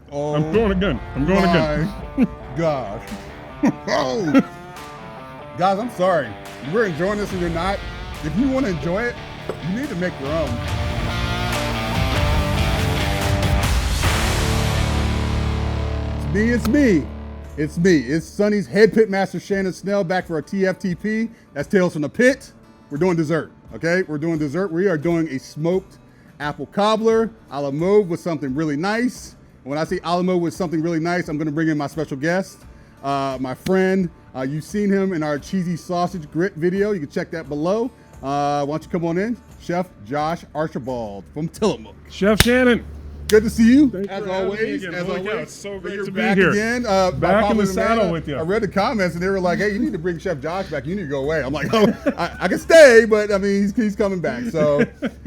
Oh, I'm going again. I'm going again. Gosh. Oh. Guys, I'm sorry. We're enjoying this and you're not. If you want to enjoy it, you need to make your own. It's me. It's Sonny's head pitmaster Shannon Snell back for our TFTP. That's Tales from the Pit. We're doing dessert, okay? We're doing dessert. We are doing a smoked apple cobbler a la mode with something really nice. And when I say a la mode with something really nice, I'm gonna bring in my special guest, my friend. You've seen him in our cheesy sausage grit video. You can check that below. Why don't you come on in? Chef Josh Archibald from Tillamook. Chef Shannon. Good to see you. Thanks as for having me always. again. As Holy always. cow, it's so great You're to be back here. again. Back in the saddle with you. I read the comments and they were like, "Hey, you need to bring Chef Josh back. You need to go away." I'm like, "Oh, I can stay, but I mean, he's coming back." So,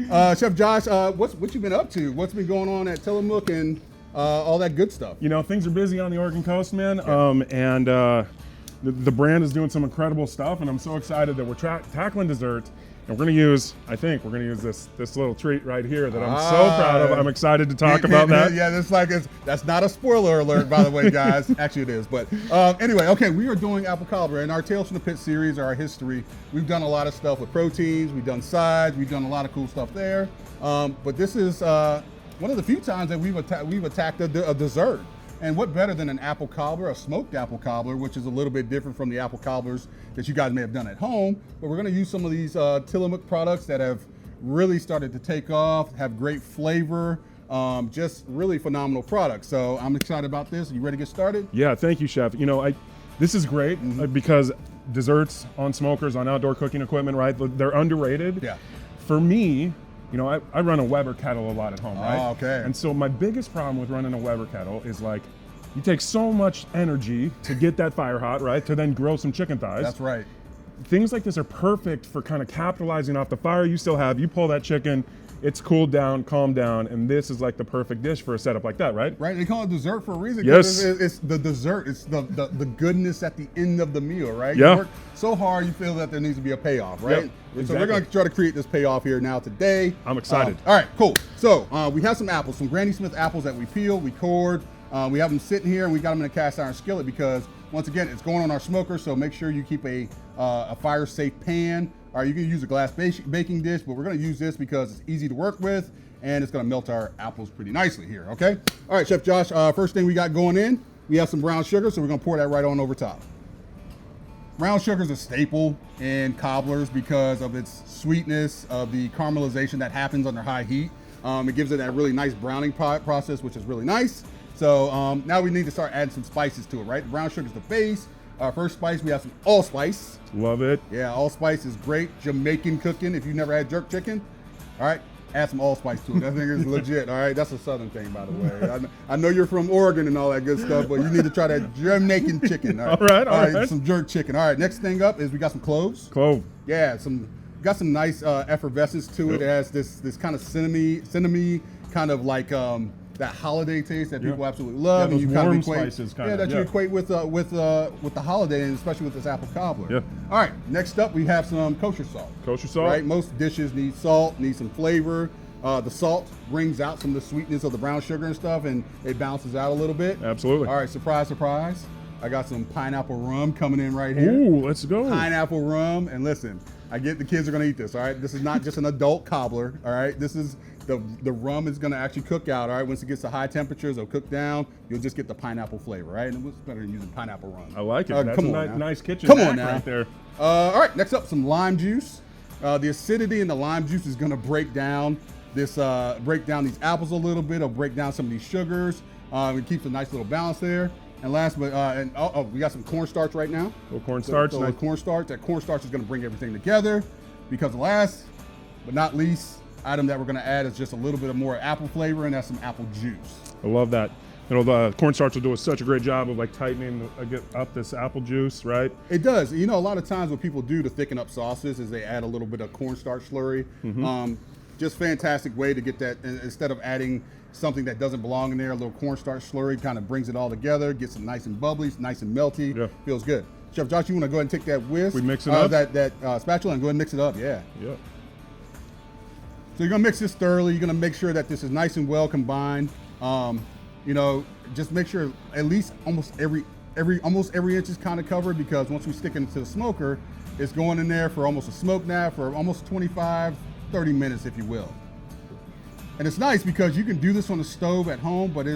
Chef Josh, what you been up to? What's been going on at Tillamook and all that good stuff? You know, things are busy on the Oregon coast, man. Yeah. The brand is doing some incredible stuff, and I'm so excited that we're tackling dessert. And we're gonna use this little treat right here that I'm so proud of. I'm excited to talk about that. Yeah, that's not a spoiler alert, by the way, guys. Actually, it is. But anyway, okay, we are doing apple cobbler in our Tales from the Pit series, our history. We've done a lot of stuff with proteins. We've done sides. We've done a lot of cool stuff there. But this is one of the few times that we've attacked a dessert. And what better than an apple cobbler, a smoked apple cobbler, which is a little bit different from the apple cobblers that you guys may have done at home. But we're gonna use some of these Tillamook products that have really started to take off, have great flavor, just really phenomenal products. So I'm excited about this. Are you ready to get started? Yeah, thank you, Chef. You know, this is great because desserts on smokers, on outdoor cooking equipment, right? They're underrated. Yeah. For me, you know, I run a Weber kettle a lot at home, right? Oh, okay. And so my biggest problem with running a Weber kettle is like, you take so much energy to get that fire hot, right? To then grill some chicken thighs. That's right. Things like this are perfect for kind of capitalizing off the fire you still have. You pull that chicken, it's cooled down, calmed down, and this is like the perfect dish for a setup like that, right? Right, they call it dessert for a reason. Yes. It's the dessert, it's the goodness at the end of the meal, right? Yeah. You work so hard, you feel that there needs to be a payoff, right? Yep, So exactly. we're gonna try to create this payoff here now today. I'm excited. All right, cool. So we have some apples, some Granny Smith apples that we peeled, we cored. We have them sitting here and we got them in a cast iron skillet because, once again, it's going on our smoker, so make sure you keep a fire-safe pan. Or you can use a glass baking dish, but we're gonna use this because it's easy to work with and it's gonna melt our apples pretty nicely here, okay? All right, Chef Josh, first thing we got going in, we have some brown sugar, so we're gonna pour that right on over top. Brown sugar is a staple in cobblers because of its sweetness, of the caramelization that happens under high heat. It gives it that really nice browning process, which is really nice. So now we need to start adding some spices to it, right? Brown sugar is the base. Our first spice, we have some allspice. Love it. Yeah, allspice is great. Jamaican cooking. If you've never had jerk chicken, all right, add some allspice to it. That thing is legit, all right? That's a Southern thing, by the way. I know you're from Oregon and all that good stuff, but you need to try that Jamaican chicken. All right. Some jerk chicken. All right, next thing up is we got some cloves. Clove. Yeah, got some nice effervescence to it. It has this kind of cinnamon kind of like that holiday taste that people absolutely love. Yeah, and those you kind warm of equate, spices you equate with the holiday, and especially with this apple cobbler. Yeah. All right, next up we have some kosher salt. Kosher salt. Right, most dishes need salt, need some flavor. The salt brings out some of the sweetness of the brown sugar and stuff, and it balances out a little bit. Absolutely. All right, surprise, surprise. I got some pineapple rum coming in right here. Ooh, let's go. Pineapple rum, and listen, I get the kids are gonna eat this, all right? This is not just an adult cobbler, all right? This is, the rum is gonna actually cook out, all right? Once it gets to high temperatures, it'll cook down. You'll just get the pineapple flavor, right? And what's better than using pineapple rum? I like it. That's come a on nice kitchen Come hack on now. right there. All right, next up, some lime juice. The acidity in the lime juice is gonna break down these apples a little bit. It'll break down some of these sugars. It keeps a nice little balance there. And last, we got some cornstarch right now. Little cornstarch. Nice. Cornstarch. That cornstarch is going to bring everything together. Because last but not least item that we're going to add is just a little bit of more apple flavor, and that's some apple juice. I love that. You know, the cornstarch will do such a great job of like tightening up this apple juice, right? It does. You know, a lot of times what people do to thicken up sauces is they add a little bit of cornstarch slurry. Just fantastic way to get that, instead of adding something that doesn't belong in there, a little cornstarch slurry kind of brings it all together, gets it nice and bubbly, nice and melty, feels good. Chef Josh, you want to go ahead and take that whisk? We mix it up? That spatula and go ahead and mix it up, yeah. Yeah. So you're gonna mix this thoroughly. You're gonna make sure that this is nice and well combined. You know, just make sure at least almost every inch is kind of covered, because once we stick it into the smoker, it's going in there for almost a smoke nap for almost 25, 30 minutes, if you will. And it's nice because you can do this on the stove at home, but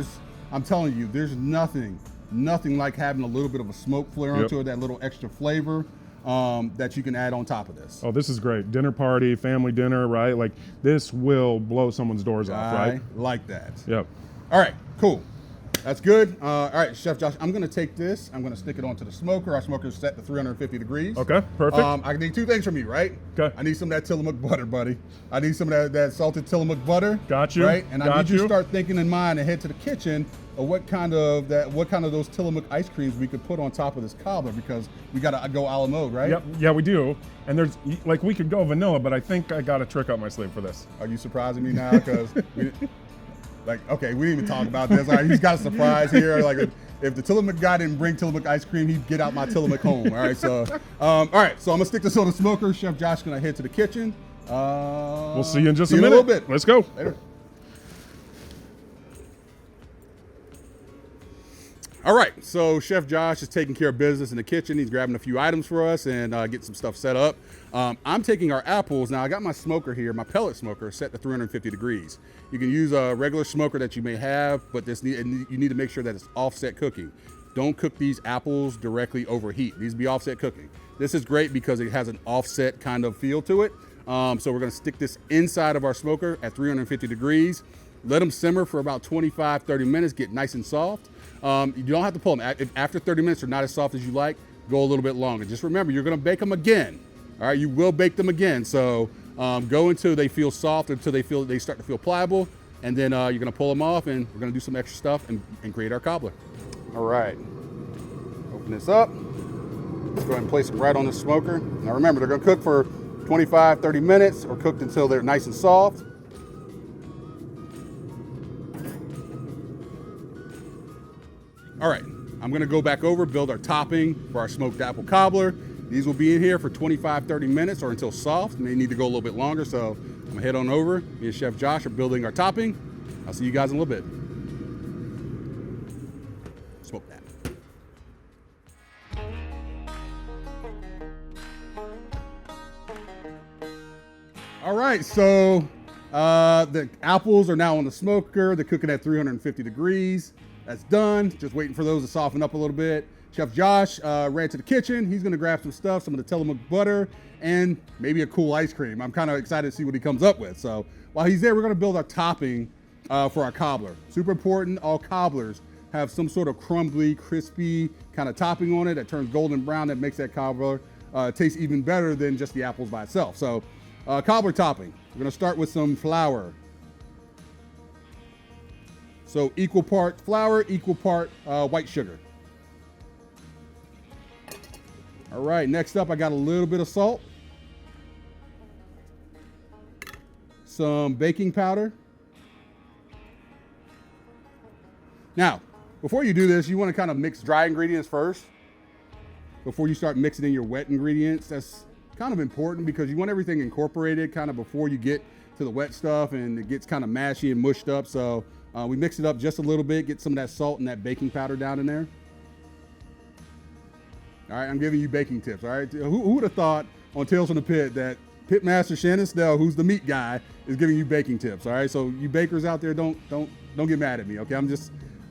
I'm telling you, there's nothing like having a little bit of a smoke flare onto it, that little extra flavor that you can add on top of this. Oh, this is great. Dinner party, family dinner, right? Like, this will blow someone's doors off, right? I like that. Yep. All right, cool. That's good. All right, Chef Josh, I'm gonna take this, I'm gonna stick it onto the smoker. Our smoker is set to 350 degrees. Okay, perfect. I need two things from you, right? Okay. I need some of that Tillamook butter, buddy. I need some of that salted Tillamook butter. Got you. Right? And I need you to start thinking in mind and head to the kitchen of what kind of those Tillamook ice creams we could put on top of this cobbler, because we gotta go a la mode, right? Yep. Yeah, we do. And there's, like, we could go vanilla, but I think I got a trick up my sleeve for this. Are you surprising me now? Because okay, we didn't even talk about this. All right, he's got a surprise here. Like, if the Tillamook guy didn't bring Tillamook ice cream, he'd get out my Tillamook home. All right, so I'm gonna stick this on the smoker. Chef Josh gonna head to the kitchen. We'll see you in just a minute. minute. A little bit. Let's go. Later. All right, so Chef Josh is taking care of business in the kitchen. He's grabbing a few items for us and getting some stuff set up. I'm taking our apples. Now, I got my smoker here, my pellet smoker, set to 350 degrees. You can use a regular smoker that you may have, but you need to make sure that it's offset cooking. Don't cook these apples directly over heat. These be offset cooking. This is great because it has an offset kind of feel to it. So we're gonna stick this inside of our smoker at 350 degrees. Let them simmer for about 25, 30 minutes, get nice and soft. You don't have to pull them. If after 30 minutes they're not as soft as you like, go a little bit longer. Just remember, you're gonna bake them again. All right, you will bake them again. So go until they feel soft, until they start to feel pliable, and then you're gonna pull them off, and we're gonna do some extra stuff and create our cobbler. All right, open this up. Let's go ahead and place them right on the smoker. Now remember, they're gonna cook for 25, 30 minutes, or cooked until they're nice and soft. All right, I'm gonna go back over, build our topping for our smoked apple cobbler. These will be in here for 25, 30 minutes or until soft. May need to go a little bit longer, so I'm gonna head on over. Me and Chef Josh are building our topping. I'll see you guys in a little bit. Smoke that. All right, so the apples are now on the smoker. They're cooking at 350 degrees. That's done. Just waiting for those to soften up a little bit. Chef Josh ran to the kitchen. He's gonna grab some stuff, some of the Tillamook butter, and maybe a cool ice cream. I'm kind of excited to see what he comes up with. So while he's there, we're gonna build our topping for our cobbler. Super important, all cobblers have some sort of crumbly, crispy kind of topping on it that turns golden brown, that makes that cobbler taste even better than just the apples by itself. So cobbler topping, we're gonna start with some flour. So equal part flour, equal part white sugar. All right, next up, I got a little bit of salt, some baking powder. Now, before you do this, you want to kind of mix dry ingredients first before you start mixing in your wet ingredients. That's kind of important because you want everything incorporated kind of before you get to the wet stuff and it gets kind of mashy and mushed up. So we mix it up just a little bit, get some of that salt and that baking powder down in there. All right, I'm giving you baking tips, all right? Who would have thought on Tales from the Pit that Pitmaster Shannon Snell, who's the meat guy, is giving you baking tips, all right? So you bakers out there, don't get mad at me, okay?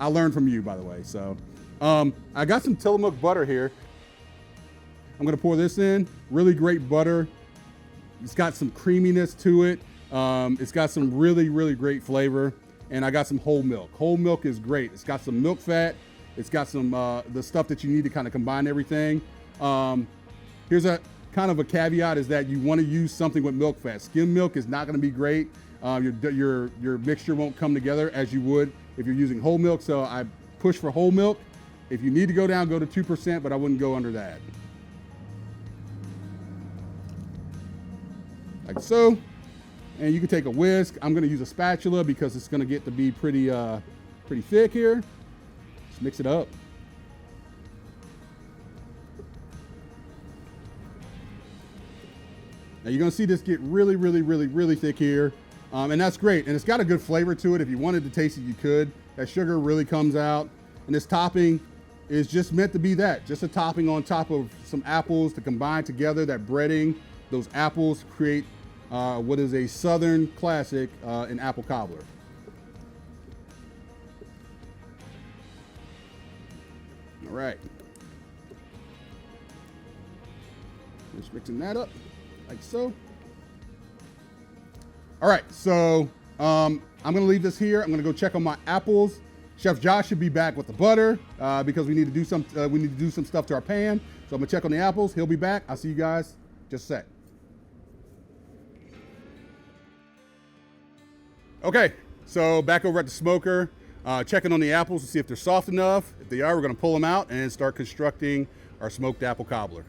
I learned from you, by the way. So I got some Tillamook butter here. I'm gonna pour this in. Really great butter. It's got some creaminess to it. It's got some really, really great flavor. And I got some whole milk. Whole milk is great. It's got some milk fat. It's got some the stuff that you need to kind of combine everything. Here's a kind of a caveat, is that you want to use something with milk fat. Skim milk is not going to be great. Your mixture won't come together as you would if you're using whole milk. So I push for whole milk. If you need to go down, go to 2%, but I wouldn't go under that. Like so. And you can take a whisk. I'm going to use a spatula because it's going to get to be pretty thick here. Just mix it up. Now you're gonna see this get really, really, really, really thick here. And that's great. And it's got a good flavor to it. If you wanted to taste it, you could. That sugar really comes out. And this topping is just meant to be that, just a topping on top of some apples to combine together. That breading, those apples create what is a Southern classic in apple cobbler. All right. Just mixing that up like so. All right, so I'm gonna leave this here. I'm gonna go check on my apples. Chef Josh should be back with the butter because we need to do some stuff to our pan. So I'm gonna check on the apples. He'll be back. I'll see you guys just a sec. Okay, so back over at the smoker, checking on the apples to see if they're soft enough. If they are, we're gonna pull them out and start constructing our smoked apple cobbler.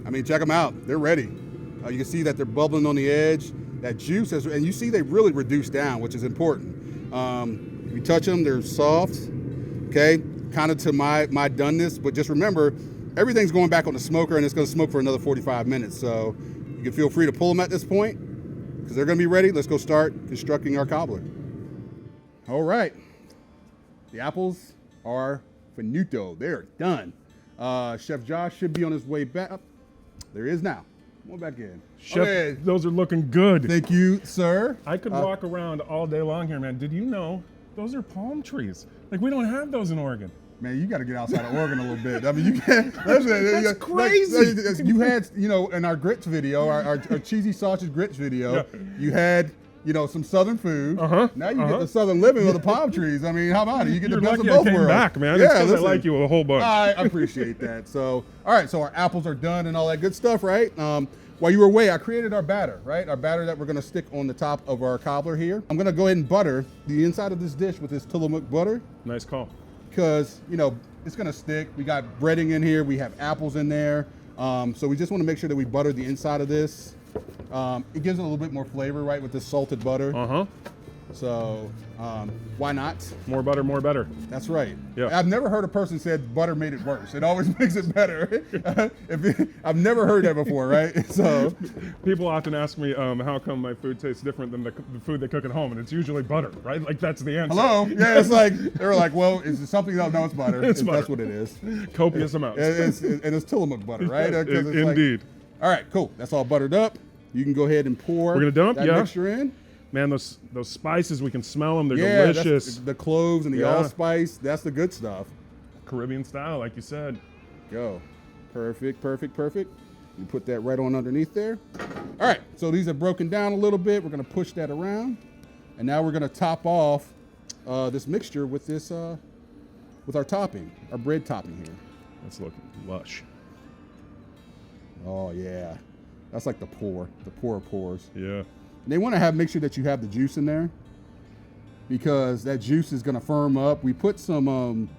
I mean, check them out. They're ready. You can see that they're bubbling on the edge. That juice has, and you see they really reduce down, which is important. If you touch them, they're soft. Okay, kind of to my doneness, but just remember, everything's going back on the smoker, and it's going to smoke for another 45 minutes. So you can feel free to pull them at this point because they're going to be ready. Let's go start constructing our cobbler. All right, the apples are finito. They're done. Chef Josh should be on his way back. There he is now. Come on back in. Chef, okay. Those are looking good. Thank you, sir. I could walk around all day long here, man. Did you know those are palm trees? Like, we don't have those in Oregon. Man, you got to get outside of Oregon a little bit. I mean, you can't. That's crazy. You had, in our grits video, our cheesy sausage grits video, yeah. You had, some Southern food. Now you get the Southern living with the palm trees. I mean, how about it? You get the best of both worlds. I came back, man. Yeah, it's 'cause I like you a whole bunch. I appreciate that. So, all right, so our apples are done and all that good stuff, right? While you were away, I created our batter, right? Our batter that we're gonna stick on the top of our cobbler here. I'm gonna go ahead and butter the inside of this dish with this Tillamook butter. Nice call. Because, it's gonna stick. We got breading in here. We have apples in there. So we just wanna make sure that we butter the inside of this. It gives it a little bit more flavor, right, with this salted butter. So why not? More butter, more better. That's right. Yeah. I've never heard a person said butter made it worse. It always makes it better. I've never heard that before, right? So people often ask me how come my food tastes different than the food they cook at home, and it's usually butter, right? Like, that's the answer. Hello? Yeah, it's like, they're like, well, is it something else? No, it's butter. It's butter. That's what it is. Copious amounts. And it's Tillamook butter, right? Indeed. All right, cool. That's all buttered up. You can go ahead and pour that mixture in. Man, those spices, we can smell them. They're delicious. The cloves and the allspice, that's the good stuff. Caribbean style, like you said. Go. Perfect, perfect, perfect. You put that right on underneath there. All right, so these are broken down a little bit. We're gonna push that around. And now we're gonna top off this mixture with this, with our topping, our bread topping here. That's looking lush. Oh yeah, that's like the pour of pours. Yeah. They want to make sure that you have the juice in there because that juice is going to firm up. We put some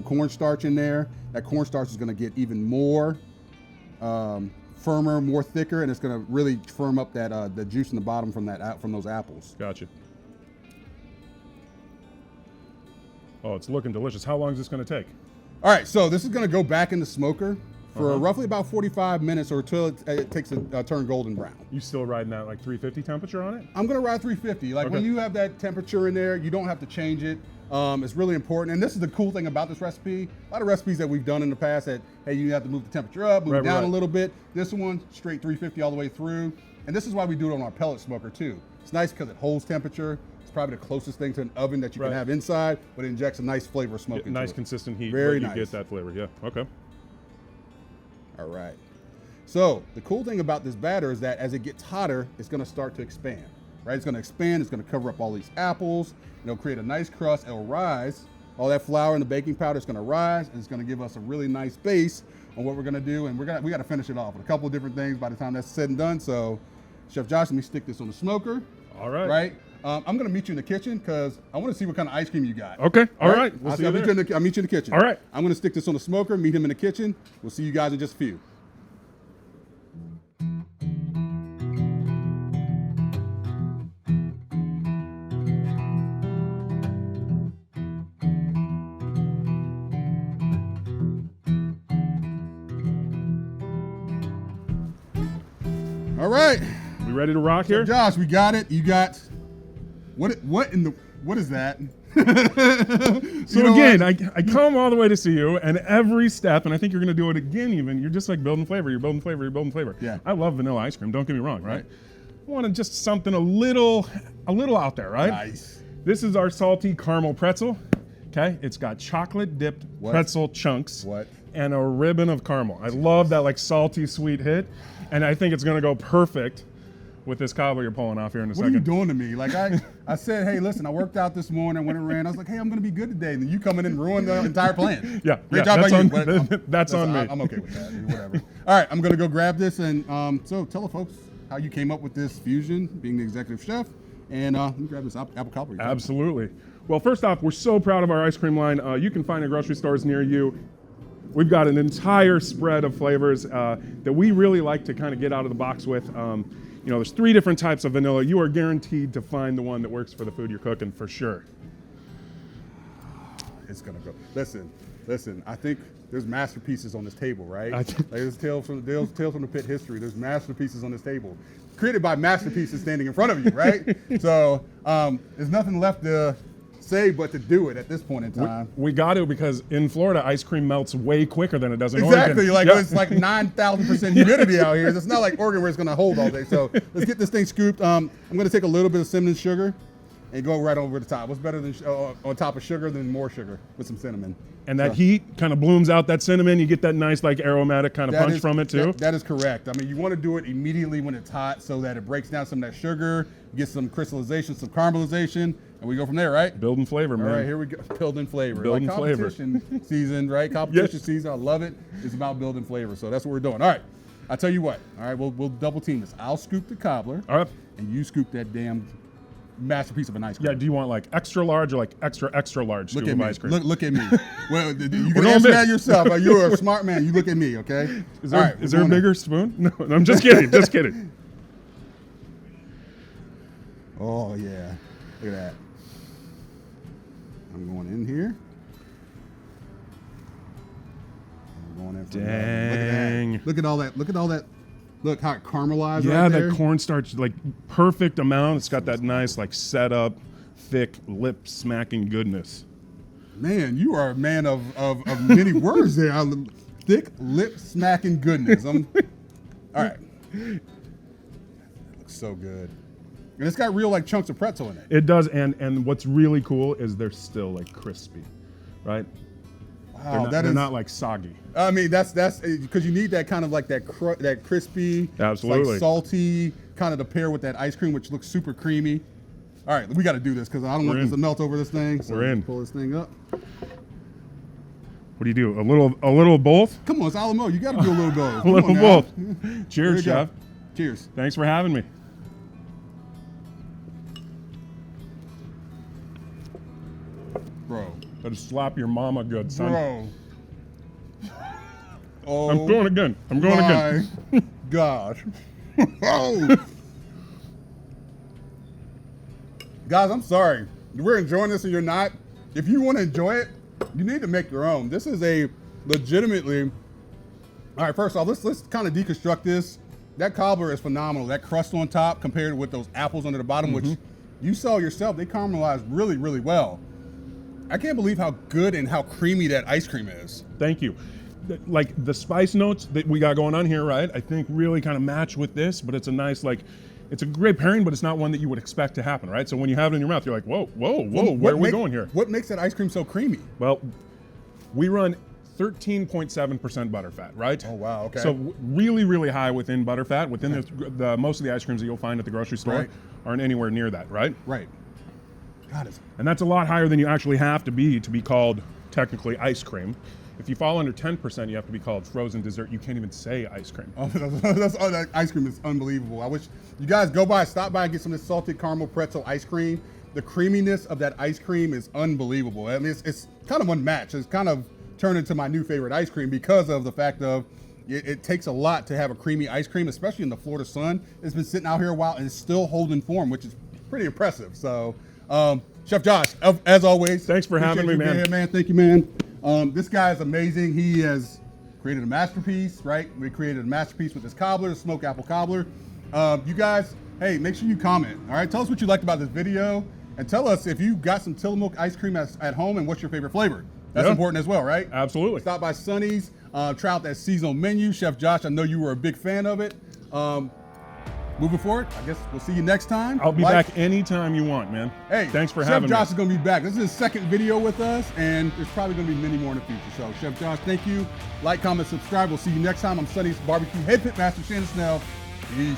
cornstarch in there. That cornstarch is going to get even more firmer, more thicker, and it's going to really firm up that the juice in the bottom from those apples. Gotcha. Oh, it's looking delicious. How long is this going to take? All right, so this is going to go back in the smoker for roughly about 45 minutes or until it takes a turn golden brown. You still riding that like 350 temperature on it? I'm gonna ride 350. Like when you have that temperature in there, you don't have to change it. It's really important. And this is the cool thing about this recipe. A lot of recipes that we've done in the past that, hey, you have to move the temperature up, move it down a little bit. This one, straight 350 all the way through. And this is why we do it on our pellet smoker too. It's nice because it holds temperature. It's probably the closest thing to an oven that you can have inside, but it injects a nice flavor of smoke into it. Nice consistent heat. Very nice. You get that flavor, yeah, okay. All right. So the cool thing about this batter is that as it gets hotter, it's going to start to expand, right? It's going to expand. It's going to cover up all these apples. It'll create a nice crust. It'll rise. All that flour and the baking powder is going to rise, and it's going to give us a really nice base on what we're going to do. And we got to finish it off with a couple of different things by the time that's said and done. So, Chef Josh, let me stick this on the smoker. All right. Right. I'm going to meet you in the kitchen because I want to see what kind of ice cream you got. Okay. All right. I'll meet you in the kitchen. All right. I'm going to stick this on the smoker. Meet him in the kitchen. We'll see you guys in just a few. All right, We ready to rock here? Josh, we got it. You got what is that? So again, I come all the way to see you, and every step, and I think you're gonna do it again even, you're just like building flavor, you're building flavor, you're building flavor. Yeah. I love vanilla ice cream, don't get me wrong, right? I want just something a little out there, right? Nice. This is our salty caramel pretzel, okay? It's got chocolate dipped pretzel chunks and a ribbon of caramel. I love that like salty sweet hit, and I think it's gonna go perfect with this cobbler you're pulling off here in a second. What are you doing to me? Like I said, hey, listen, I worked out this morning, went and ran. I was like, hey, I'm gonna be good today. And then you come in and ruin the entire plan. Yeah, Great job by you. That's on me. I'm okay with that. Whatever. All right, I'm gonna go grab this, and so tell the folks how you came up with this fusion, being the executive chef, and let me grab this apple cobbler. Absolutely. Well, first off, we're so proud of our ice cream line. You can find in grocery stores near you. We've got an entire spread of flavors that we really like to kind of get out of the box with. You know, there's 3 different types of vanilla. You are guaranteed to find the one that works for the food you're cooking for sure. It's gonna go. Listen. I think there's masterpieces on this table, right? Like there's tales from the pit history. There's masterpieces on this table, created by masterpieces standing in front of you, right? So there's nothing left to say but to do it at this point in time. We got to, because in Florida, ice cream melts way quicker than it does in Oregon. Oregon. It's like 9,000% humidity out here. It's not like Oregon where it's gonna hold all day. So let's get this thing scooped. I'm gonna take a little bit of cinnamon sugar and go right over the top. What's better than on top of sugar than more sugar with some cinnamon? And that heat kind of blooms out that cinnamon. You get that nice like aromatic kind of punch from it too. That is correct. I mean, you want to do it immediately when it's hot so that it breaks down some of that sugar, get some crystallization, some caramelization, and we go from there, right? Building flavor, man. All right, here we go. Building flavor. Building flavor. Competition season, right? Competition season. I love it. It's about building flavor. So that's what we're doing. All right. I tell you what. All right, we'll double team this. I'll scoop the cobbler. All right. And you scoop that damn masterpiece of an ice cream. Yeah, do you want like extra large or like extra large scoop of ice cream? Look at me. Well, you can answer that yourself. You're a smart man. You look at me, okay? Is there a bigger spoon? No, I'm just kidding. Just kidding. Oh, yeah. Look at that. I'm going in here. I'm going in for Dang. Look at all that. Look at all that. Look how it caramelized yeah, right there. that cornstarch, like perfect amount. It's got that nice, like set up, thick, lip smacking goodness. Man, you are a man of many words there. Thick, lip smacking goodness. All right. That looks so good. And it's got real like chunks of pretzel in it. It does, and what's really cool is they're still like crispy, right? Wow, they're not like soggy. I mean, that's because you need that kind of like that crispy, absolutely like salty kind of to pair with that ice cream, which looks super creamy. All right, we got to do this because I don't want this to melt over this thing. So we're in. Pull this thing up. What do you do? A little both? Come on, it's Alamo. You got to do a little both. A little both. Cheers, Chef. Cheers. Thanks for having me. Bro. Better slap your mama good, son. Bro. Oh, I'm going again. My gosh. Oh. Guys, I'm sorry. We're enjoying this and you're not. If you want to enjoy it, you need to make your own. This is a legitimately. All right, first off, let's kind of deconstruct this. That cobbler is phenomenal. That crust on top compared with those apples under the bottom, which you saw yourself, they caramelized really, really well. I can't believe how good and how creamy that ice cream is. Thank you. Like the spice notes that we got going on here, right? I think really kind of match with this, but it's a nice, like, it's a great pairing, but it's not one that you would expect to happen, right? So when you have it in your mouth, you're like, whoa, where are we going here? What makes that ice cream so creamy? Well, we run 13.7% butterfat, right? Oh, wow, okay. So really, really high within butterfat. Within the most of the ice creams that you'll find at the grocery store aren't anywhere near that, right? Right. God, and that's a lot higher than you actually have to be called technically ice cream. If you fall under 10%, you have to be called frozen dessert. You can't even say ice cream. Oh, that ice cream is unbelievable. I wish you guys stop by and get some of this salted caramel pretzel ice cream. The creaminess of that ice cream is unbelievable. I mean, it's kind of unmatched. It's kind of turned into my new favorite ice cream because of the fact of it takes a lot to have a creamy ice cream, especially in the Florida sun. It's been sitting out here a while and it's still holding form, which is pretty impressive. So, Chef Josh, as always, thanks for having me, man. Here, man. Thank you, man. This guy is amazing. He has created a masterpiece, right? We created a masterpiece with this cobbler, Smoked Apple Cobbler. You guys, hey, make sure you comment. All right, tell us what you liked about this video, and tell us if you got some Tillamook ice cream at home and what's your favorite flavor. That's important as well, right? Absolutely. Stop by Sonny's, try out that seasonal menu. Chef Josh, I know you were a big fan of it. Moving forward, I guess we'll see you next time. I'll be back anytime you want, man. Hey, thanks for having me. Chef Josh is going to be back. This is his second video with us, and there's probably going to be many more in the future. So, Chef Josh, thank you. Like, comment, subscribe. We'll see you next time. I'm Sonny's Barbecue Head Pitmaster Shannon Snell. Peace.